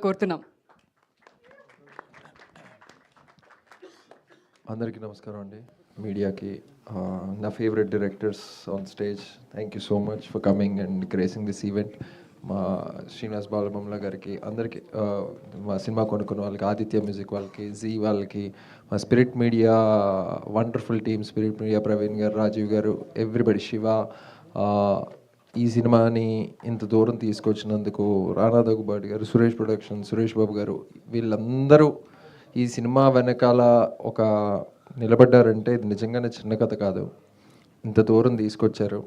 కోరుతున్నాం. అందరికీ నమస్కారం అండి. మీడియాకి నా favourite directors on stage, thank you so much for coming and gracing this event. మా శ్రీనివాస్ బాలబొమ్మల గారికి, అందరికీ, మా సినిమా కొనుక్కున్న వాళ్ళకి, ఆదిత్య మ్యూజిక్ వాళ్ళకి, జీ వాళ్ళకి, మా spirit media wonderful team, spirit media Praveen గారు, రాజీవ్ గారు, ఎవ్రీబడి, శివ, ఈ సినిమాని ఇంత దూరం తీసుకొచ్చినందుకు రానా దగ్గుబాటి గారు, సురేష్ ప్రొడక్షన్, సురేష్ బాబు గారు, వీళ్ళందరూ ఈ సినిమా వెనకాల ఒక నిలబడ్డారంటే ఇది నిజంగానే చిన్న కథ కాదు. ఇంత దూరం తీసుకొచ్చారు.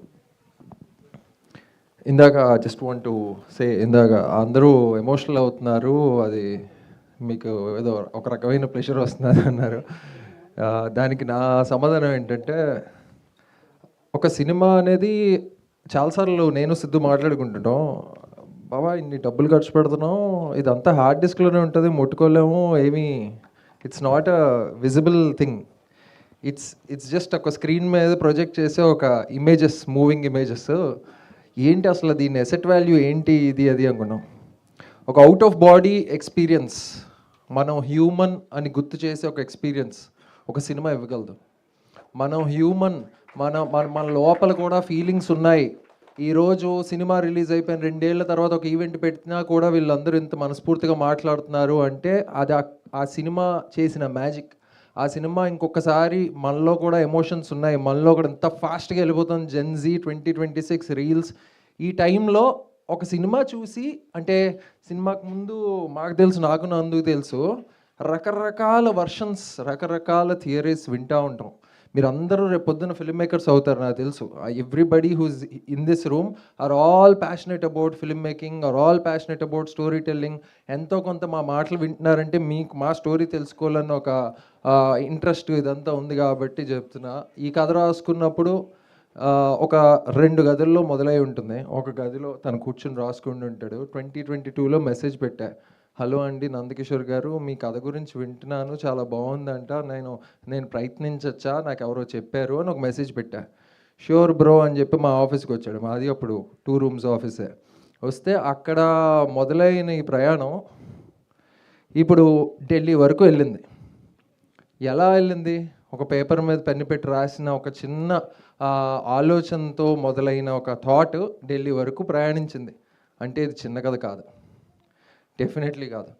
ఇందాక జస్ట్ వాంట్ టు సే, ఇందాక అందరూ ఎమోషనల్ అవుతున్నారు, అది మీకు ఏదో ఒక రకమైన ప్రెషర్ వస్తున్నది అన్నారు. దానికి నా సమాధానం ఏంటంటే, ఒక సినిమా అనేది చాలాసార్లు నేను సిద్ధు మాట్లాడుకుంటుంటాం, బాబా ఇన్ని డబ్బులు ఖర్చు పెడుతున్నాం, ఇదంతా హార్డ్ డిస్క్లోనే ఉంటుంది, ముట్టుకోలేము, ఏమీ it's not a visible thing, it's just ఒక స్క్రీన్ మీద ప్రొజెక్ట్ చేసే ఒక ఇమేజెస్, మూవింగ్ ఇమేజెస్. ఏంటి అసలు దీని ఎసెట్ వాల్యూ ఏంటి, ఇది అది అనుకున్నాం. ఒక అవుట్ ఆఫ్ బాడీ ఎక్స్పీరియన్స్, మనం హ్యూమన్ అని గుర్తు చేసే ఒక ఎక్స్పీరియన్స్ ఒక సినిమా ఇవ్వగలదు. మనం హ్యూమన్, మన మన మన లోపల కూడా ఫీలింగ్స్ ఉన్నాయి. ఈరోజు సినిమా రిలీజ్ అయిపోయిన 2 ఏళ్ల తర్వాత ఒక ఈవెంట్ పెట్టినా కూడా వీళ్ళందరూ ఇంత మనస్ఫూర్తిగా మాట్లాడుతున్నారు అంటే అది ఆ సినిమా చేసిన మ్యాజిక్. ఆ సినిమా ఇంకొకసారి మనలో కూడా ఎమోషన్స్ ఉన్నాయి, మనలో కూడా ఎంత ఫాస్ట్గా వెళ్ళిపోతుంది జెన్జీ 2026 రీల్స్. ఈ టైంలో ఒక సినిమా చూసి, అంటే సినిమాకు ముందు మాకు తెలుసు, నాకు నందుకు తెలుసు, రకరకాల వర్షన్స్, రకరకాల థియరీస్ వింటూ ఉంటాం. మీరు అందరూ రేపు పొద్దున్న ఫిల్మ్ మేకర్స్ అవుతారు, నాకు తెలుసు. Everybody who's in this room are all passionate about film making, are all passionate about story telling. ఎంతో కొంత మా మాటలు వింటున్నారంటే మీకు మా స్టోరీ తెలుసుకోవాలన్న ఒక ఇంట్రెస్ట్ ఇదంతా ఉంది కాబట్టి చెప్తున్నా. ఈ కథ రాసుకున్నప్పుడు ఒక 2 గదుల్లో మొదలై ఉంటుంది. ఒక గదిలో తను కూర్చుని రాసుకుంటూ ఉంటాడు. 2022లో మెసేజ్ పెట్టా, హలో అండి నందకిషోర్ గారు, మీ కథ గురించి వింటున్నాను, చాలా బాగుందంట, నేను ప్రయత్నించచ్చా, నాకు ఎవరో చెప్పారు అని ఒక మెసేజ్ పెట్టా. ష్యూర్ బ్రో అని చెప్పి మా ఆఫీస్కి వచ్చాడు. మాది అప్పుడు 2 రూమ్స్ ఆఫీసే. వస్తే అక్కడ మొదలైన ఈ ప్రయాణం ఇప్పుడు ఢిల్లీ వరకు వెళ్ళింది. ఎలా వెళ్ళింది? ఒక పేపర్ మీద పెన్ను పెట్టి రాసిన ఒక చిన్న ఆలోచనతో మొదలైన ఒక థాట్ ఢిల్లీ వరకు ప్రయాణించింది. అంటే ఇది చిన్న కథ కాదు, డెఫినెట్లీ కాదు.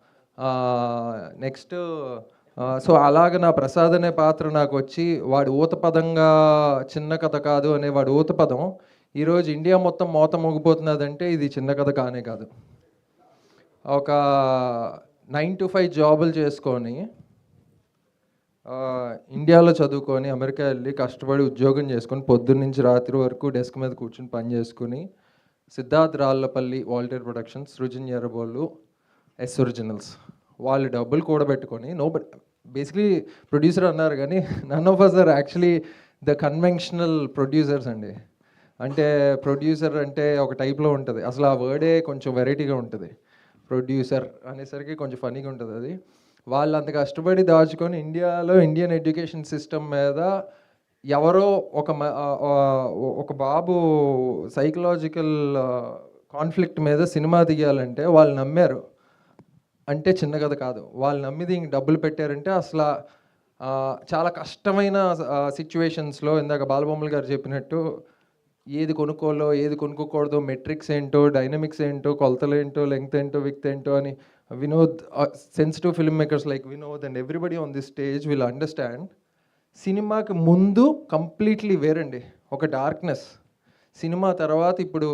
నెక్స్ట్, సో అలాగ నా ప్రసాద్ అనే పాత్ర నాకు వచ్చి, వాడు ఊతపదంగా చిన్న కథ కాదు అనే వాడు ఊతపదం ఈరోజు ఇండియా మొత్తం మోత మోగిపోతున్నదంటే ఇది చిన్న కథ కానే కాదు. ఒక 9 to 5 జాబులు చేసుకొని, ఇండియాలో చదువుకొని, అమెరికా వెళ్ళి కష్టపడి ఉద్యోగం చేసుకొని, పొద్దున్న నుంచి రాత్రి వరకు డెస్క్ మీద కూర్చుని పని చేసుకుని, Siddharth Rallapalli, Walter productions, Srujan Errabolu, S originals, వాళ్ళు డబ్బులు కూడబెట్టుకొని, బేసిక్లీ ప్రొడ్యూసర్ అన్నారు కానీ none of us are actually the conventional producers అండి. అంటే ప్రొడ్యూసర్ అంటే ఒక టైప్లో ఉంటుంది, అసలు ఆ వర్డే కొంచెం వెరైటీగా ఉంటుంది. ప్రొడ్యూసర్ అనేసరికి కొంచెం ఫనీగా ఉంటుంది అది. వాళ్ళు అంత కష్టపడి దాచుకొని ఇండియాలో ఇండియన్ ఎడ్యుకేషన్ సిస్టమ్ మీద ఎవరో ఒక బాబు సైకలాజికల్ కాన్ఫ్లిక్ట్ మీద సినిమా తీయాలంటే వాళ్ళు నమ్మారు అంటే చిన్న కథ కాదు. వాళ్ళు నమ్మి దీనికి డబ్బులు పెట్టారంటే అసలు చాలా కష్టమైన సిచ్యువేషన్స్లో, ఇందాక బాలబొమ్మల గారు చెప్పినట్టు, ఏది కొనుక్కోవాలో ఏది కొనుక్కోకూడదు, మెట్రిక్స్ ఏంటో, డైనమిక్స్ ఏంటో, కొలతలు ఏంటో, లెంగ్త్ ఏంటో, విడ్త్ ఏంటో అని Vinod, sensitive film makers like Vinod and everybody on this stage will understand. సినిమాకి ముందు కంప్లీట్లీ వేరండి, ఒక డార్క్నెస్. సినిమా తర్వాత ఇప్పుడు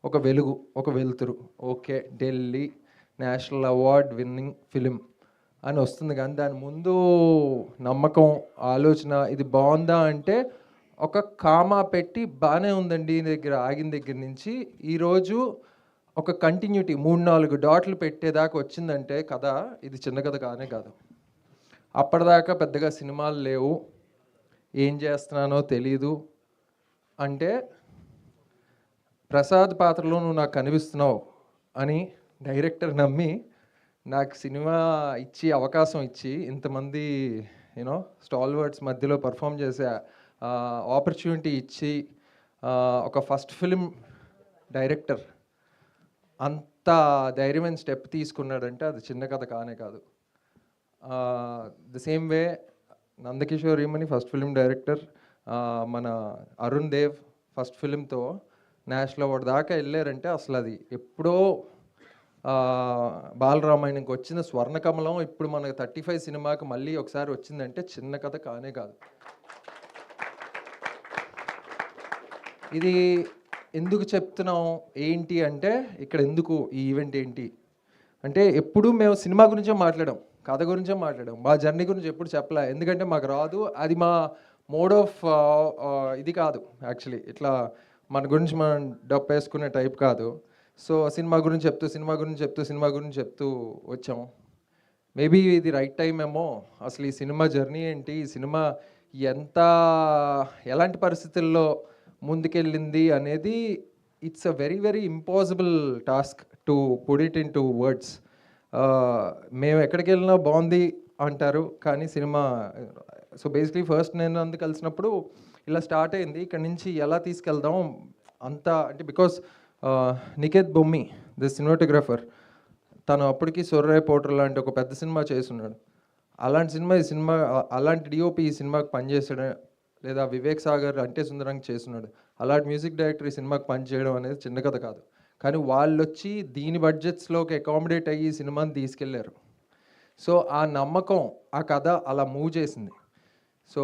ఒక వెలుగు, ఒక వెలుతురు. Okay, Delhi national award winning film అని వస్తుంది, కానీ దాని ముందు నమ్మకం, ఆలోచన, ఇది బాగుందా అంటే ఒక కామా పెట్టి బాగానే ఉందండి దగ్గర ఆగిన దగ్గర నుంచి ఈరోజు ఒక కంటిన్యూటీ 3-4 డాట్లు పెట్టేదాకా వచ్చిందంటే కథ ఇది చిన్న కథ కానే కాదు. అప్పటిదాకా పెద్దగా సినిమాలు లేవు, ఏం చేస్తున్నానో తెలీదు అంటే, ప్రసాద్ పాత్రలో నువ్వు నాకు కనిపిస్తున్నావు అని డైరెక్టర్ నమ్మి నాకు సినిమా ఇచ్చి, అవకాశం ఇచ్చి, ఇంతమంది స్టాల్వర్డ్స్ మధ్యలో పర్ఫామ్ చేసే ఆపర్చునిటీ ఇచ్చి, ఒక ఫస్ట్ ఫిలిం డైరెక్టర్ అంత ధైర్యమైన స్టెప్ తీసుకున్నాడంటే అది చిన్న కథ కానే కాదు. The same way Nandakishore Emani first film director, మన అరుణ్ దేవ్ ఫస్ట్ ఫిల్మ్తో నేషనల్ అవార్డు దాకా వెళ్ళారంటే అసలు అది ఎప్పుడో బాలరామాయణంకి వచ్చిన స్వర్ణకమలం ఇప్పుడు మనకు 35 సినిమాకి మళ్ళీ ఒకసారి వచ్చిందంటే చిన్న కథ కానే కాదు. ఇది ఎందుకు చెప్తున్నాం ఏంటి అంటే, ఇక్కడ ఎందుకు ఈ ఈవెంట్ ఏంటి అంటే, ఎప్పుడు మేము సినిమా గురించే మాట్లాడాం, కథ గురించే మాట్లాడాం, మా జర్నీ గురించి ఎప్పుడు చెప్పలే. ఎందుకంటే మాకు రాదు, అది మా మోడ్ ఆఫ్ ఇది కాదు. యాక్చువల్లీ ఇట్లా మన గురించి మనం డప్పేసుకునే టైప్ కాదు. సో సినిమా గురించి చెప్తూ వచ్చాము. మేబీ ఇది రైట్ టైం ఏమో. అసలు ఈ సినిమా జర్నీ ఏంటి, ఈ సినిమా ఎలాంటి పరిస్థితుల్లో ముందుకెళ్ళింది అనేది it's a very very impossible task to put it in to words. మేము ఎక్కడికి వెళ్ళినా బాగుంది అంటారు, కానీ సినిమా సో బేసిక్లీ ఫస్ట్ నేను అందుకు కలిసినప్పుడు ఇలా స్టార్ట్ అయింది. ఇక్కడ నుంచి ఎలా తీసుకెళ్దాం అంతా అంటే, because Niket Bommi the cinematographer, తను అప్పటికి సొర్రాయ్ పోటర్ లాంటి ఒక పెద్ద సినిమా చేస్తున్నాడు. అలాంటి సినిమా అలాంటి డిఓపి ఈ సినిమాకి పనిచేసాడు, లేదా వివేక్ సాగర్ అంటే సుందరంగా చేస్తున్నాడు. అలాంటి మ్యూజిక్ డైరెక్టర్ ఈ సినిమాకి పనిచేయడం అనేది చిన్న కథ కాదు. కానీ వాళ్ళు వచ్చి దీని బడ్జెట్స్లోకి అకామిడేట్ అయ్యి ఈ సినిమాని తీసుకెళ్లారు. సో ఆ నమ్మకం, ఆ కథ అలా మూవ్ చేసింది. సో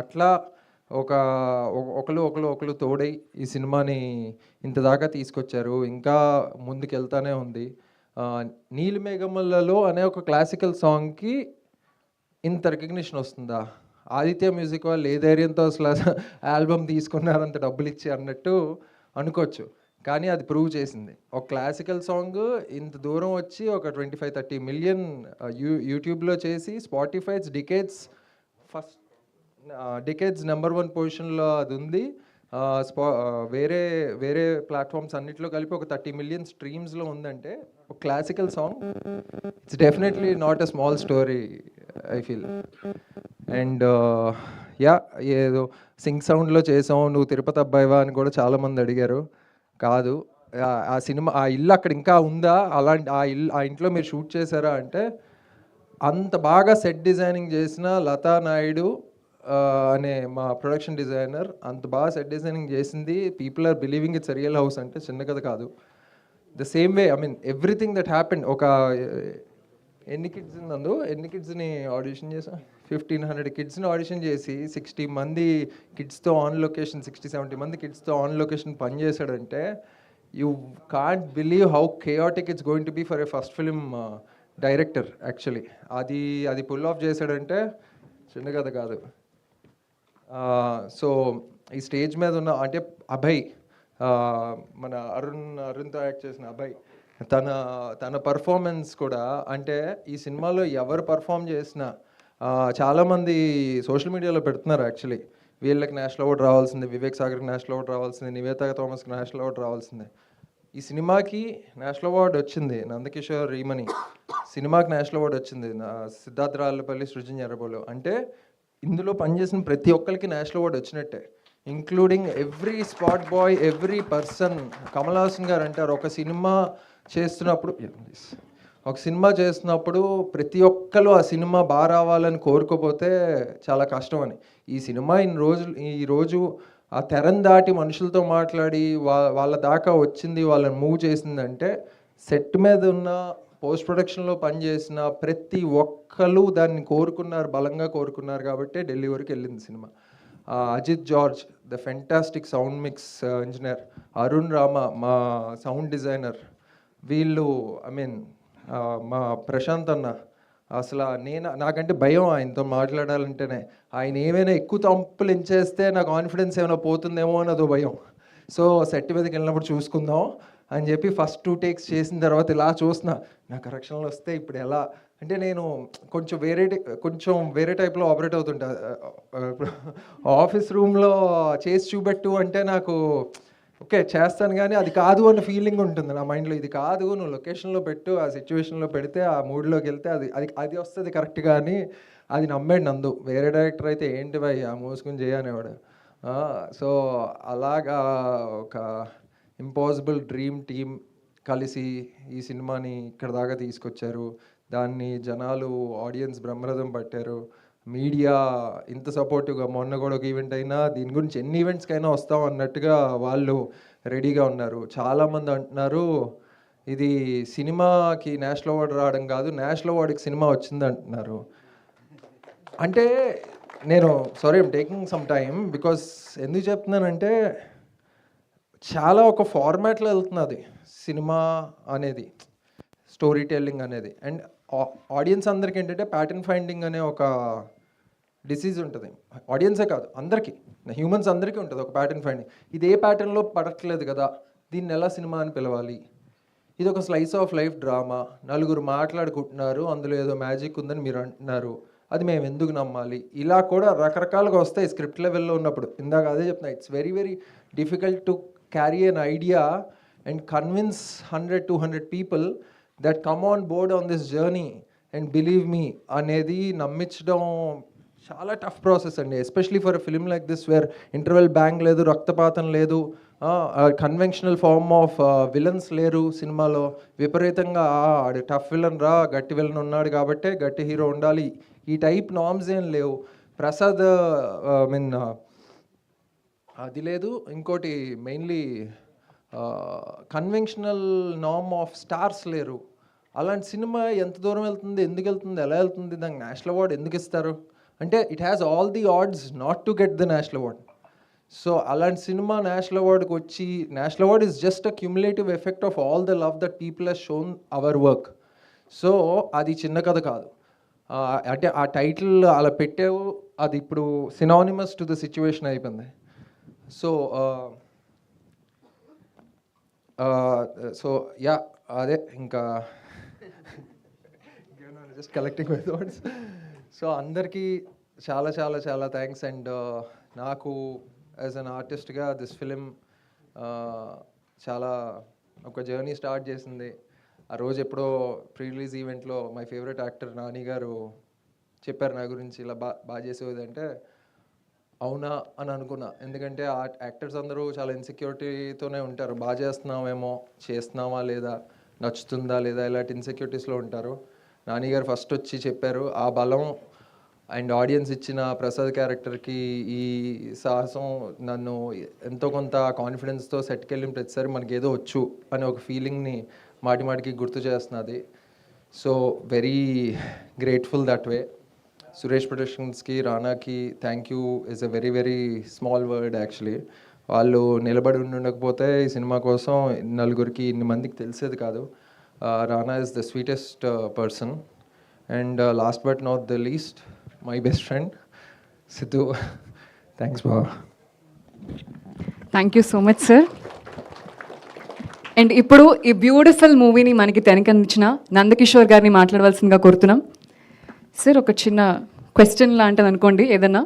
అట్లా ఒకరు తోడై ఈ సినిమాని ఇంత దాకా తీసుకొచ్చారు. ఇంకా ముందుకు వెళ్తానే ఉంది. నీలిమేఘములలో అనే ఒక క్లాసికల్ సాంగ్కి ఇంత రికగ్నిషన్ వస్తుందా? ఆదిత్య మ్యూజిక్ వాళ్ళు ఏ ధైర్యంతో అసలు ఆల్బమ్ తీసుకున్నారంత డబ్బులు ఇచ్చి అన్నట్టు అనుకోవచ్చు. కానీ అది ప్రూవ్ చేసింది. ఒక క్లాసికల్ సాంగ్ ఇంత దూరం వచ్చి ఒక 25-30 మిలియన్ యూట్యూబ్లో చేసి స్పాటిఫైస్ డికేడ్స్ నెంబర్ 1 పొజిషన్లో అది ఉంది. వేరే ప్లాట్ఫామ్స్ అన్నిట్లో కలిపి ఒక 30 మిలియన్ స్ట్రీమ్స్లో ఉందంటే ఒక classical song it's definitely not a small story I feel. And ఏదో సింగ్ సౌండ్లో చేసావు, నువ్వు తిరుపతి అబ్బాయివా అని కూడా చాలామంది అడిగారు. కాదు, ఆ సినిమా ఆ ఇల్లు అక్కడ ఇంకా ఉందా, అలాంటి ఆ ఇంట్లో మీరు షూట్ చేశారా అంటే, అంత బాగా సెట్ డిజైనింగ్ చేసిన లతా నాయుడు అనే మా ప్రొడక్షన్ డిజైనర్ అంత బాగా సెట్ డిజైనింగ్ చేసింది. People are believing it's real house అంటే చిన్న కథ కాదు. The same way I mean everything that happened. ఒక ఎన్ని కిడ్స్ని ఆడిషన్ చేసా, 1500 కిడ్స్ని ఆడిషన్ చేసి 60 మంది కిడ్స్తో ఆన్ లొకేషన్, 60-70 మంది కిడ్స్తో ఆన్ లొకేషన్ పనిచేశాడంటే you can't believe how chaotic it's going to be for a first film director. Actually అది పుల్ ఆఫ్ చేశాడంటే చిన్న కథ కాదు. సో ఈ స్టేజ్ మీద ఉన్న అంటే అభయ్, మన అరుణ్తో యాక్ట్ చేసిన అభయ్, తన పర్ఫార్మెన్స్ కూడా అంటే ఈ సినిమాలో ఎవరు పర్ఫామ్ చేసినా చాలామంది సోషల్ మీడియాలో పెడుతున్నారు. యాక్చువల్లీ వీళ్ళకి నేషనల్ అవార్డు రావాల్సిందే, వివేక్ సాగర్కి నేషనల్ అవార్డు రావాల్సిందే, నివేతా థామస్కి నేషనల్ అవార్డు రావాల్సిందే. ఈ సినిమాకి నేషనల్ అవార్డు వచ్చింది నందకిషోర్ ఈమని, సినిమాకి నేషనల్ అవార్డు వచ్చింది సిద్ధార్థ రాళ్ళపల్లి, సృజన్ ఎర్రబోలు. అంటే ఇందులో పనిచేసిన ప్రతి ఒక్కరికి నేషనల్ అవార్డు వచ్చినట్టే, including every spot bye, every person. Kamal Haasan గారు అంటారు, ఒక సినిమా చేస్తున్నప్పుడు ప్రతి ఒక్కరు ఆ సినిమా బాగా రావాలని కోరుకోపోతే చాలా కష్టం అని. ఈ సినిమా ఈరోజు ఆ తెరను దాటి మనుషులతో మాట్లాడి వాళ్ళ దాకా వచ్చింది, వాళ్ళని మూవ్ చేసిందంటే సెట్ మీద ఉన్న పోస్ట్ ప్రొడక్షన్లో పనిచేసిన ప్రతి ఒక్కరు దాన్ని బలంగా కోరుకున్నారు కాబట్టి ఢిల్లీ వరకు వెళ్ళింది cinema. Ajith George the fantastic sound mix engineer, Arun Rama మా సౌండ్ డిజైనర్, వీళ్ళు ఐ మీన్ మా ప్రశాంత్ అన్న, అసలు నాకంటే భయం ఆయనతో మాట్లాడాలంటేనే. ఆయన ఏమైనా ఎక్కువ తంపులు ఎంచేస్తే నా కాన్ఫిడెన్స్ ఏమైనా పోతుందేమో అని అదో భయం. సో సెట్ మీదకి వెళ్ళినప్పుడు చూసుకుందాం అని చెప్పి ఫస్ట్ 2 టేక్స్ చేసిన తర్వాత ఇలా చూస్తున్నా, నా కరెక్షన్లు వస్తే ఇప్పుడు ఎలా అంటే, నేను కొంచెం వేరే టైప్లో ఆపరేట్ అవుతుంటా. ఆఫీస్ రూమ్లో చేసి చూపెట్టు అంటే నాకు ఓకే చేస్తాను, కానీ అది కాదు అన్న ఫీలింగ్ ఉంటుంది నా మైండ్లో. ఇది కాదు, నువ్వు లొకేషన్లో పెట్టు, ఆ సిచ్యువేషన్లో పెడితే, ఆ మూడ్లోకి వెళ్తే అది వస్తుంది కరెక్ట్గా అని అది నమ్మాడు నందు. వేరే డైరెక్టర్ అయితే ఏంటి భయ్ ఆ మోసుకుని చేయనేవాడు. సో అలాగా ఒక ఇంపాసిబుల్ డ్రీమ్ టీమ్ కలిసి ఈ సినిమాని ఇక్కడ దాకా తీసుకొచ్చారు. దాన్ని జనాలు ఆడియన్స్ బ్రహ్మరథం పట్టారు. మీడియా ఇంత సపోర్టివ్గా, మొన్న కూడా ఒక ఈవెంట్ అయినా దీని గురించి ఎన్ని ఈవెంట్స్కైనా వస్తాం అన్నట్టుగా వాళ్ళు రెడీగా ఉన్నారు. చాలామంది అంటున్నారు ఇది సినిమాకి నేషనల్ అవార్డు రావడం కాదు, నేషనల్ అవార్డుకి సినిమా వచ్చింది అంటున్నారు. అంటే నేను sorry I'm taking some time because ఎందుకు చెప్తున్నానంటే చాలా ఒక ఫార్మాట్లో వెళ్తున్నది సినిమా అనేది, స్టోరీ టెల్లింగ్ అనేది. అండ్ ఆడియన్స్ అందరికీ ఏంటంటే ప్యాటర్న్ ఫైండింగ్ అనే ఒక డిసీజ్ ఉంటుంది. ఆడియన్సే కాదు, అందరికీ, హ్యూమన్స్ అందరికీ ఉంటుంది ఒక ప్యాటర్న్ ఫైండింగ్. ఇది ఏ ప్యాటర్న్లో పడట్లేదు కదా, దీన్ని ఎలా సినిమా అని పిలవాలి? ఇది ఒక స్లైస్ ఆఫ్ లైఫ్ డ్రామా, నలుగురు మాట్లాడుకుంటున్నారు, అందులో ఏదో మ్యాజిక్ ఉందని మీరు అంటున్నారు, అది మేము ఎందుకు నమ్మాలి? ఇలా కూడా రకరకాలుగా వస్తాయి స్క్రిప్ట్ లెవెల్లో ఉన్నప్పుడు. ఇందాక అదే చెప్తున్నా, it's very very difficult to carry an idea and convince 100-200 people that come on board on this journey and believe me అనేది నమ్మించడం చాలా టఫ్ ప్రాసెస్ అండి. Especially for a film like this wear interval bang లేదు, రక్తపాతం లేదు, conventional form of villains లేరు సినిమాలో. విపరీతంగా ఆడు టఫ్ విలన్ రా, గట్టి విలన్ ఉన్నాడు కాబట్టే గట్టి హీరో ఉండాలి, ఈ టైప్ నామ్స్ ఏం లేవు. ప్రసాద్ మీన్ అది లేదు. ఇంకోటి మెయిన్లీ కన్వెన్షనల్ నామ్ ఆఫ్ స్టార్స్ లేరు. అలాంటి సినిమా ఎంత దూరం వెళ్తుంది, ఎందుకు వెళ్తుంది, ఎలా వెళ్తుంది, దానికి నేషనల్ అవార్డు ఎందుకు ఇస్తారు అంటే it has all the odds not to get the national award. So అలాంటి సినిమా నేషనల్ అవార్డుకి వచ్చి, national award is just a cumulative effect of all the love that people has shown our work. So అది చిన్న కథ కాదు. అంటే ఆ title అలా పెట్టావు, అది ఇప్పుడు సినానిమస్ టు ద సిచ్యువేషన్ అయిపోయింది. సో యా అదే ఇంకా just collecting my thoughts. So అందరికీ చాలా చాలా చాలా థ్యాంక్స్. అండ్ నాకు యాజ్ అన్ ఆర్టిస్ట్గా దిస్ ఫిలిం చాలా ఒక జర్నీ స్టార్ట్ చేసింది. ఆ రోజు ఎప్పుడో ప్రీ రిలీజ్ ఈవెంట్లో మై ఫేవరెట్ యాక్టర్ నాని గారు చెప్పారు నా గురించి, ఇలా బాగా చేసేది అంటే అవునా అని అనుకున్నా. ఎందుకంటే ఆ యాక్టర్స్ అందరూ చాలా ఇన్సెక్యూరిటీతోనే ఉంటారు, బాగా చేస్తున్నామేమో, చేస్తున్నామా లేదా, నచ్చుతుందా లేదా, ఇలాంటి ఇన్సెక్యూరిటీస్లో ఉంటారు. నాని గారు ఫస్ట్ వచ్చి చెప్పారు. ఆ బలం అండ్ ఆడియన్స్ ఇచ్చిన ప్రసాద్ క్యారెక్టర్కి ఈ సాహసం నన్ను ఎంతో కొంత కాన్ఫిడెన్స్తో సెట్కి వెళ్ళిన ప్రతిసారి మనకి ఏదో వచ్చు అనే ఒక ఫీలింగ్ని మాటి మాటికి గుర్తు చేస్తున్నది. So very grateful that way. Suresh ప్రొడక్షన్స్కి, రానాకి thank you is a very very small word actually. వాళ్ళు నిలబడి ఉండకపోతే ఈ సినిమా కోసం నలుగురికి, ఇన్ని మందికి తెలిసేది కాదు. రానా is the sweetest person. And last but not the least, my best friend Siddhu. Thanks Baba. Thank you so much sir. And ఇప్పుడు ఈ బ్యూటిఫుల్ మూవీని మనకి తెరకెక్కించిన నందకిషోర్ గారిని మాట్లాడవలసిందిగా కోరుతున్నాం. సార్ ఒక చిన్న క్వశ్చన్ లాంటిది అనుకోండి ఏదన్నా.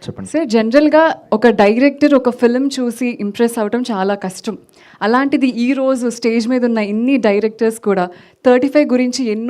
చెప్పండి సార్, జనరల్గా ఒక డైరెక్టర్ ఒక ఫిల్మ్ చూసి ఇంప్రెస్ అవ్వడం చాలా కష్టం. అలాంటిది ఈరోజు స్టేజ్ మీద ఉన్న ఇన్ని డైరెక్టర్స్ కూడా 35 గురించి ఎన్నో